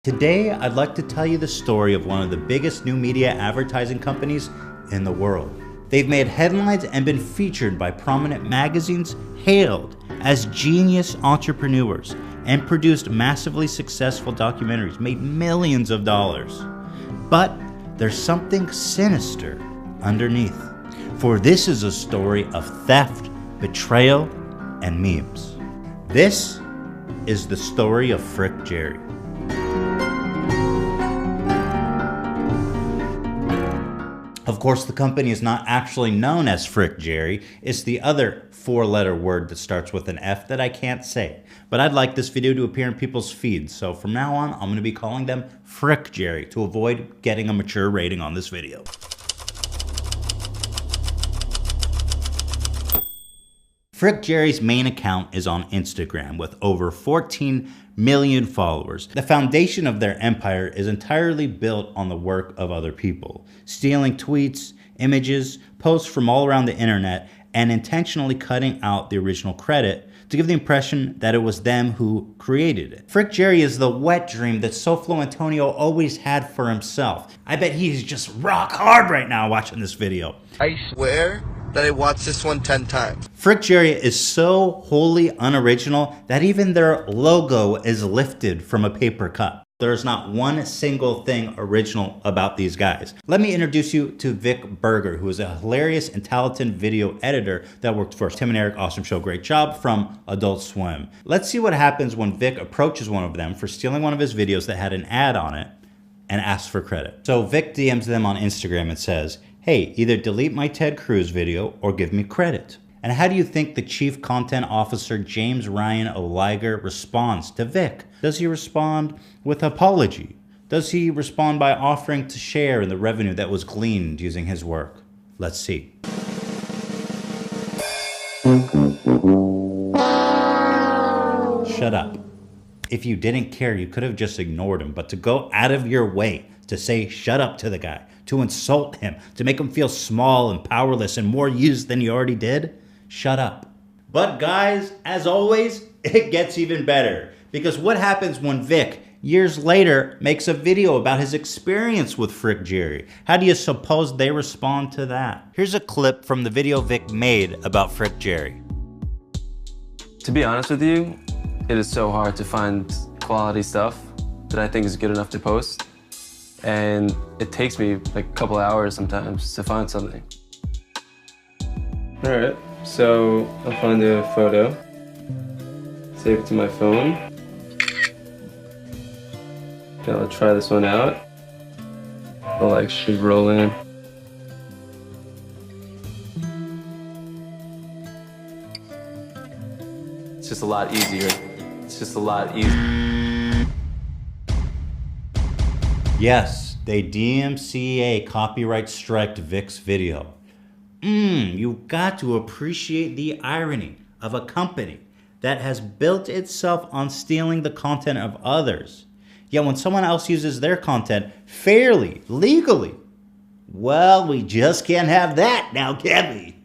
Today, I'd like to tell you the story of one of the biggest new media advertising companies in the world. They've made headlines and been featured by prominent magazines, hailed as genius entrepreneurs, and produced massively successful documentaries, made millions of dollars. But there's something sinister underneath. For this is a story of theft, betrayal, and memes. This is the story of Frick Jerry. Of course, the company is not actually known as Frick Jerry. It's the other four-letter word that starts with an F that I can't say. But I'd like this video to appear in people's feeds, so from now on, I'm going to be calling them Frick Jerry to avoid getting a mature rating on this video. Frick Jerry's main account is on Instagram with over 14 million followers. The foundation of their empire is entirely built on the work of other people, stealing tweets, images, posts from all around the internet, and intentionally cutting out the original credit to give the impression that it was them who created it. Frick Jerry is the wet dream that SoFlo Antonio always had for himself. I bet he's just rock hard right now watching this video. I swear that I watched this one 10 times. Frick Jerry is so wholly unoriginal that even their logo is lifted from a paper cup. There's not one single thing original about these guys. Let me introduce you to Vic Berger, who is a hilarious and talented video editor that worked for Tim and Eric Awesome Show Great Job from Adult Swim. Let's see what happens when Vic approaches one of them for stealing one of his videos that had an ad on it and asks for credit. So Vic DMs them on Instagram and says, "Hey, either delete my Ted Cruz video or give me credit." And how do you think the Chief Content Officer James Ryan O'Liger responds to Vic? Does he respond with apology? Does he respond by offering to share in the revenue that was gleaned using his work? Let's see. Shut up. If you didn't care, you could have just ignored him, but to go out of your way to say shut up to the guy, to insult him, to make him feel small and powerless and more used than you already did, shut up. But guys, as always, it gets even better. Because what happens when Vic, years later, makes a video about his experience with Frick Jerry? How do you suppose they respond to that? Here's a clip from the video Vic made about Frick Jerry. To be honest with you, it is so hard to find quality stuff that I think is good enough to post. And it takes me like a couple hours sometimes to find something. All right, so I'll find a photo, save it to my phone. Okay, I'll try this one out. I'll actually roll in. It's just a lot easier. It's just a lot easier. Yes, they DMCA copyright striked Vic's video. You've got to appreciate the irony of a company that has built itself on stealing the content of others. Yet when someone else uses their content fairly, legally, well, we just can't have that now, can we?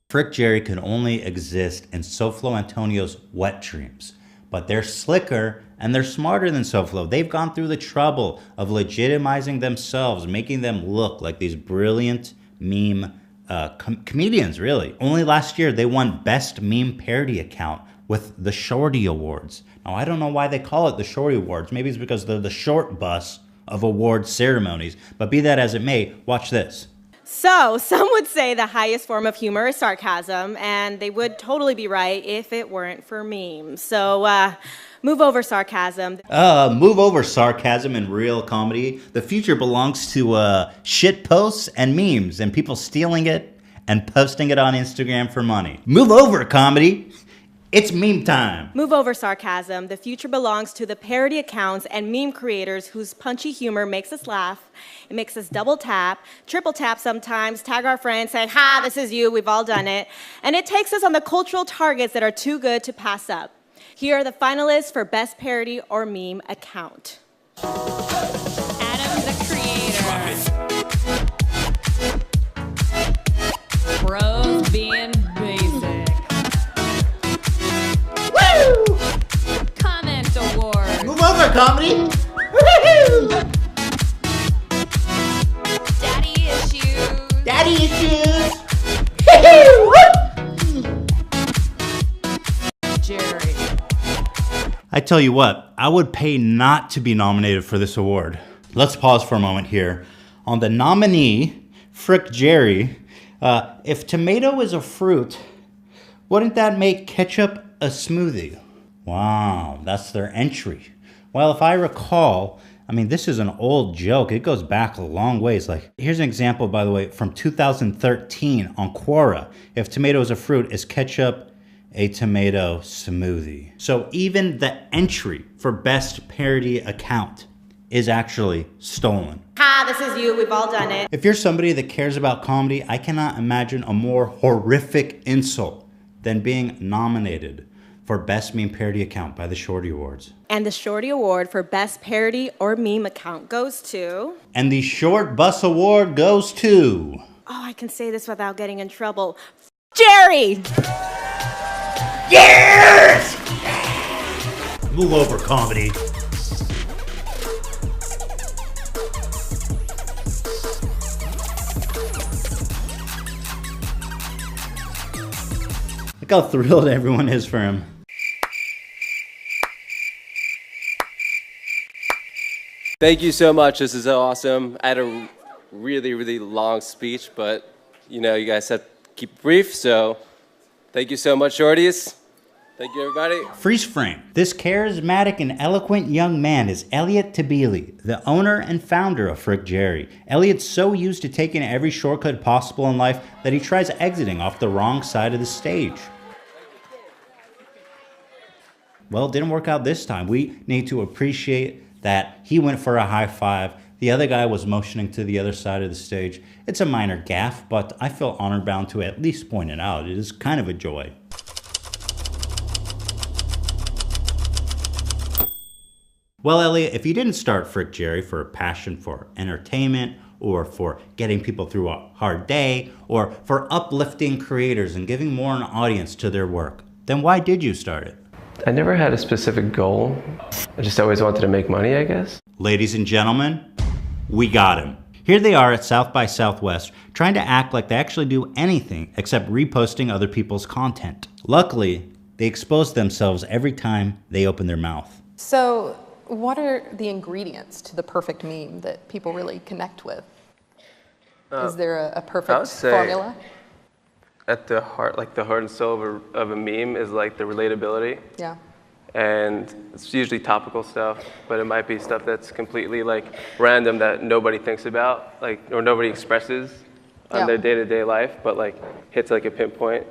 Frick Jerry can only exist in SoFlo Antonio's wet dreams. But they're slicker and they're smarter than SoFlo. They've gone through the trouble of legitimizing themselves, making them look like these brilliant meme comedians, really. Only last year, they won Best Meme Parody Account with the Shorty Awards. Now, I don't know why they call it the Shorty Awards. Maybe it's because they're the short bus of award ceremonies. But be that as it may, watch this. So, some would say the highest form of humor is sarcasm, and they would totally be right if it weren't for memes. So, move over sarcasm. Move over sarcasm and real comedy. The future belongs to shit posts and memes and people stealing it and posting it on Instagram for money. Move over comedy. It's meme time. Move over sarcasm. The future belongs to the parody accounts and meme creators whose punchy humor makes us laugh. It makes us double tap, triple tap sometimes, tag our friends saying, "Ha, this is you, we've all done it." And it takes us on the cultural targets that are too good to pass up. Here are the finalists for Best Parody or Meme Account. Adam the Creator. Bros being basic. comedy! Woo-hoo! Daddy issues. Daddy issues! Jerry. I tell you what, I would pay not to be nominated for this award. Let's pause for a moment here. On the nominee, Frick Jerry, if tomato is a fruit, wouldn't that make ketchup a smoothie? Wow, that's their entry. Well, if I recall, I mean, this is an old joke. It goes back a long ways. Like, here's an example, by the way, from 2013 on Quora. If tomato is a fruit, is ketchup a tomato smoothie? So even the entry for best parody account is actually stolen. Ha, this is you. We've all done it. If you're somebody that cares about comedy, I cannot imagine a more horrific insult than being nominated for Best Meme Parody Account by the Shorty Awards. And the Shorty Award for Best Parody or Meme Account goes to... And the Short Bus Award goes to... Oh, I can say this without getting in trouble. Jerry! Yes! Move over, comedy. Look how thrilled everyone is for him. Thank you so much. This is so awesome. I had a really, really long speech, but you know, you guys said keep it brief, so thank you so much, shorties. Thank you, everybody. Freeze frame. This charismatic and eloquent young man is Elliot Tabili, the owner and founder of Frick Jerry. Elliot's so used to taking every shortcut possible in life that he tries exiting off the wrong side of the stage. Well, it didn't work out this time. We need to appreciate that he went for a high five. The other guy was motioning to the other side of the stage. It's a minor gaffe, but I feel honored bound to at least point it out. It is kind of a joy. Well, Elliot, if you didn't start Frick Jerry for a passion for entertainment, or for getting people through a hard day, or for uplifting creators and giving more an audience to their work, then why did you start it? I never had a specific goal. I just always wanted to make money, I guess. Ladies and gentlemen, we got him. Here they are at South by Southwest, trying to act like they actually do anything except reposting other people's content. Luckily, they expose themselves every time they open their mouth. So, what are the ingredients to the perfect meme that people really connect with? Is there a perfect formula? At the heart, like the heart and soul of a meme is like the relatability. Yeah. And it's usually topical stuff, but it might be stuff that's completely like random that nobody thinks about, like, or nobody expresses on their day-to-day life, but like hits like a pinpoint.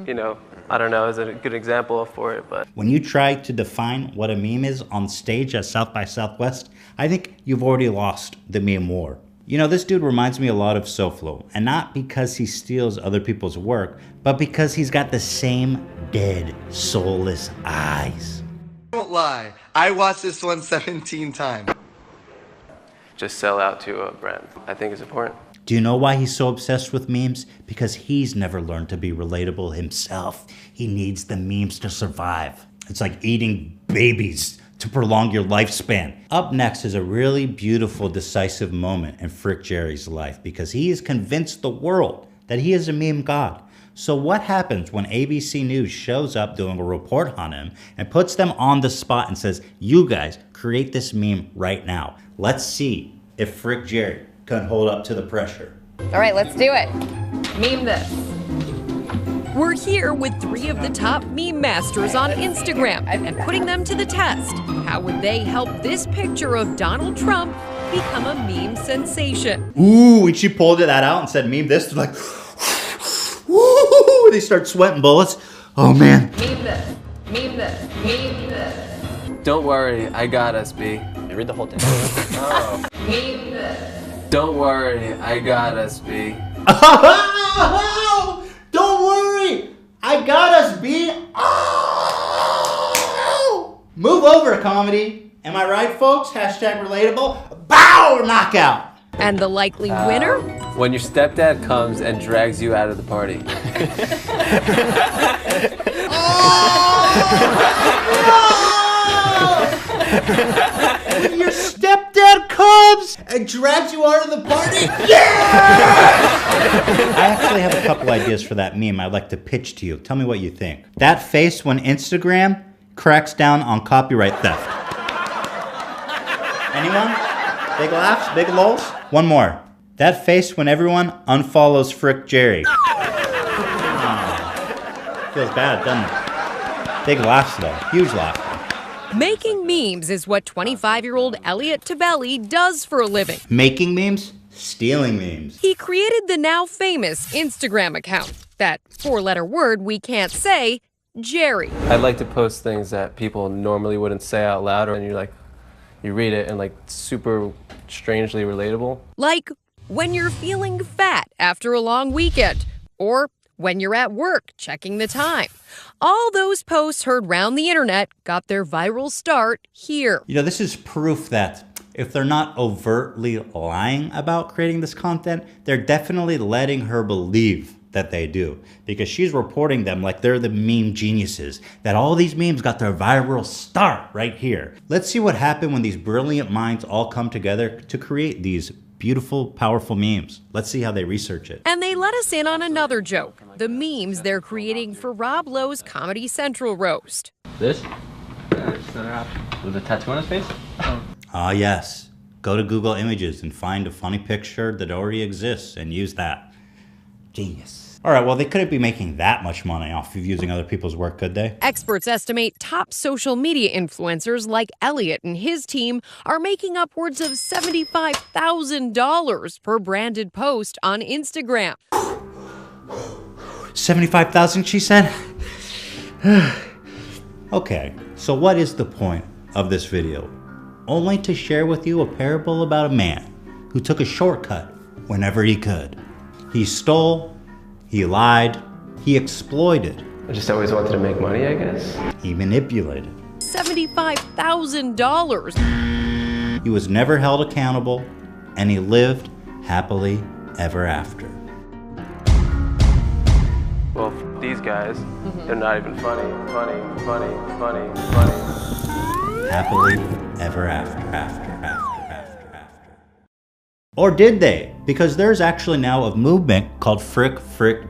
You know, I don't know, is a good example for it, but. When you try to define what a meme is on stage at South by Southwest, I think you've already lost the meme war. You know, this dude reminds me a lot of SoFlo, and not because he steals other people's work, but because he's got the same dead, soulless eyes. Don't lie. I watched this one 17 times. Just sell out to a brand, I think is important. Do you know why he's so obsessed with memes? Because he's never learned to be relatable himself. He needs the memes to survive. It's like eating babies to prolong your lifespan. Up next is a really beautiful, decisive moment in Frick Jerry's life because he has convinced the world that he is a meme god. So what happens when ABC News shows up doing a report on him and puts them on the spot and says, you guys, create this meme right now. Let's see if Frick Jerry can hold up to the pressure. All right, let's do it. Meme this. We're here with 3 of the top meme masters on Instagram and putting them to the test. How would they help this picture of Donald Trump become a meme sensation? Ooh, when she pulled that out and said meme this, they're like, woo, they start sweating bullets. Oh man. Meme this. Meme this. Meme this. Don't worry, I got us, B. Read the whole thing. Oh. Meme this. Don't worry, I got us, B. Don't worry, I got us, B. Oh! Move over, comedy. Am I right, folks? Hashtag relatable. Bow, knockout. And the likely winner? When your stepdad comes and drags you out of the party. Your stepdad comes and drags you out of the party? Yeah! I actually have a couple ideas for that meme I'd like to pitch to you. Tell me what you think. That face when Instagram cracks down on copyright theft. Anyone? Big laughs? Big lols? One more. That face when everyone unfollows Frick Jerry. Feels bad, doesn't it? Big laughs though. Huge laughs. Making memes is what 25-year-old Elliot Tabelli does for a living. Making memes? Stealing memes. He created the now famous Instagram account, that four-letter word we can't say, Jerry. I like to post things that people normally wouldn't say out loud, and you read it and super strangely relatable. Like when you're feeling fat after a long weekend, or when you're at work checking the time. All those posts heard round the internet got their viral start here. You know, this is proof that if they're not overtly lying about creating this content, they're definitely letting her believe that they do, because she's reporting them like they're the meme geniuses, that all these memes got their viral start right here. Let's see what happened when these brilliant minds all come together to create these beautiful, powerful memes. Let's see how they research it. And they let us in on another joke, the memes they're creating for Rob Lowe's Comedy Central roast. This? Yeah, it's another option. With a tattoo on his face? Ah, yes. Go to Google Images and find a funny picture that already exists and use that. Genius. All right, well, they couldn't be making that much money off of using other people's work, could they? Experts estimate top social media influencers like Elliot and his team are making upwards of $75,000 per branded post on Instagram. 75,000, she said? Okay, so what is the point of this video? Only to share with you a parable about a man who took a shortcut whenever he could. He stole, he lied, he exploited. I just always wanted to make money, I guess. He manipulated. $75,000. He was never held accountable, and he lived happily ever after. Well, these guys, they're not even funny. Happily ever after. Or did they? Because there's actually now a movement called Frick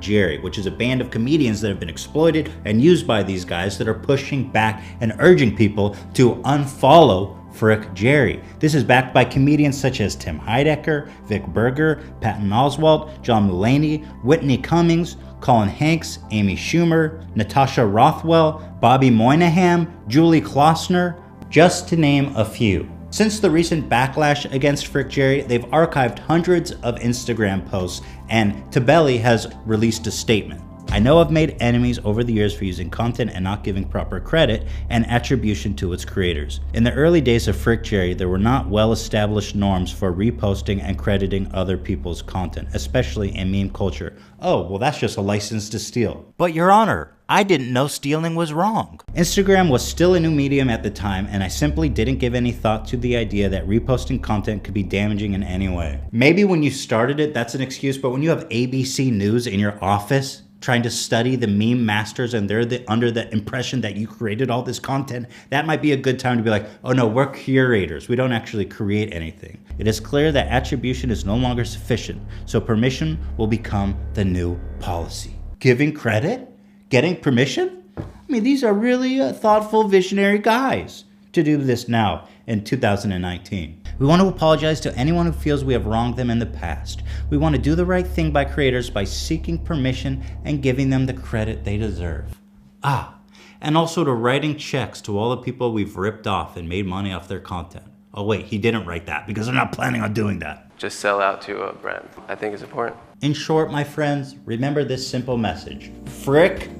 Jerry, which is a band of comedians that have been exploited and used by these guys that are pushing back and urging people to unfollow Frick Jerry. This is backed by comedians such as Tim Heidecker, Vic Berger, Patton Oswalt, John Mulaney, Whitney Cummings, Colin Hanks, Amy Schumer, Natasha Rothwell, Bobby Moynihan, Julie Klossner, just to name a few. Since the recent backlash against Frick Jerry, they've archived hundreds of Instagram posts, and Tabelli has released a statement. I know I've made enemies over the years for using content and not giving proper credit and attribution to its creators. In the early days of Frick Jerry, there were not well-established norms for reposting and crediting other people's content, especially in meme culture. Oh, well, that's just a license to steal. But Your Honor, I didn't know stealing was wrong. Instagram was still a new medium at the time, and I simply didn't give any thought to the idea that reposting content could be damaging in any way. Maybe when you started it, that's an excuse, but when you have ABC News in your office, trying to study the meme masters and they're under the impression that you created all this content, that might be a good time to be like, oh no, we're curators. We don't actually create anything. It is clear that attribution is no longer sufficient, so permission will become the new policy. Giving credit? Getting permission? I mean, these are really thoughtful, visionary guys to do this now in 2019. We want to apologize to anyone who feels we have wronged them in the past. We want to do the right thing by creators by seeking permission and giving them the credit they deserve. And also to writing checks to all the people we've ripped off and made money off their content. Oh wait, he didn't write that because they're not planning on doing that. Just sell out to a brand. I think it's important. In short, my friends, remember this simple message. Frick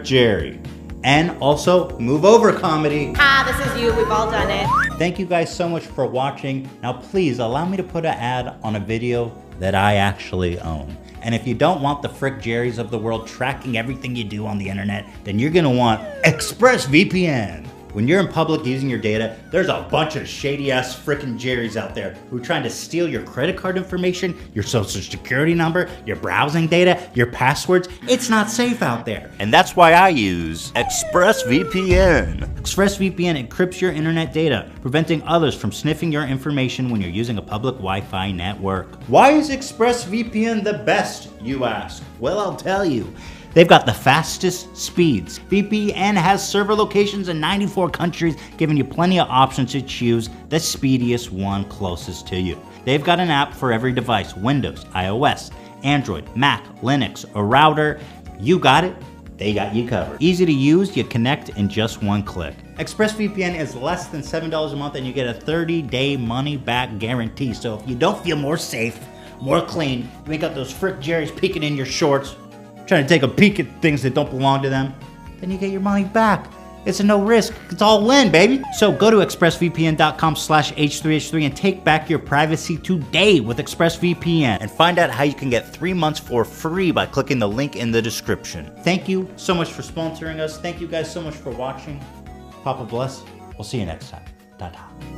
Jerry. And also, move over comedy. This is you, we've all done it. Thank you guys so much for watching. Now please allow me to put an ad on a video that I actually own. And if you don't want the Frick Jerrys of the world tracking everything you do on the internet, then you're gonna want ExpressVPN. When you're in public using your data, there's a bunch of shady ass frickin' Jerrys out there who are trying to steal your credit card information, your social security number, your browsing data, your passwords. It's not safe out there. And that's why I use ExpressVPN. ExpressVPN encrypts your internet data, preventing others from sniffing your information when you're using a public Wi-Fi network. Why is ExpressVPN the best, you ask? Well, I'll tell you. They've got the fastest speeds. VPN has server locations in 94 countries, giving you plenty of options to choose the speediest one closest to you. They've got an app for every device: Windows, iOS, Android, Mac, Linux, a router. You got it, they got you covered. Easy to use, you connect in just one click. ExpressVPN is less than $7 a month and you get a 30-day money-back guarantee. So if you don't feel more safe, more clean, you ain't got those frick Jerrys peeking in your shorts, trying to take a peek at things that don't belong to them, then you get your money back. It's a no risk, it's all win, baby. So go to expressvpn.com/H3H3 and take back your privacy today with ExpressVPN. And find out how you can get 3 months for free by clicking the link in the description. Thank you so much for sponsoring us. Thank you guys so much for watching. Papa bless. We'll see you next time. Ta-ta.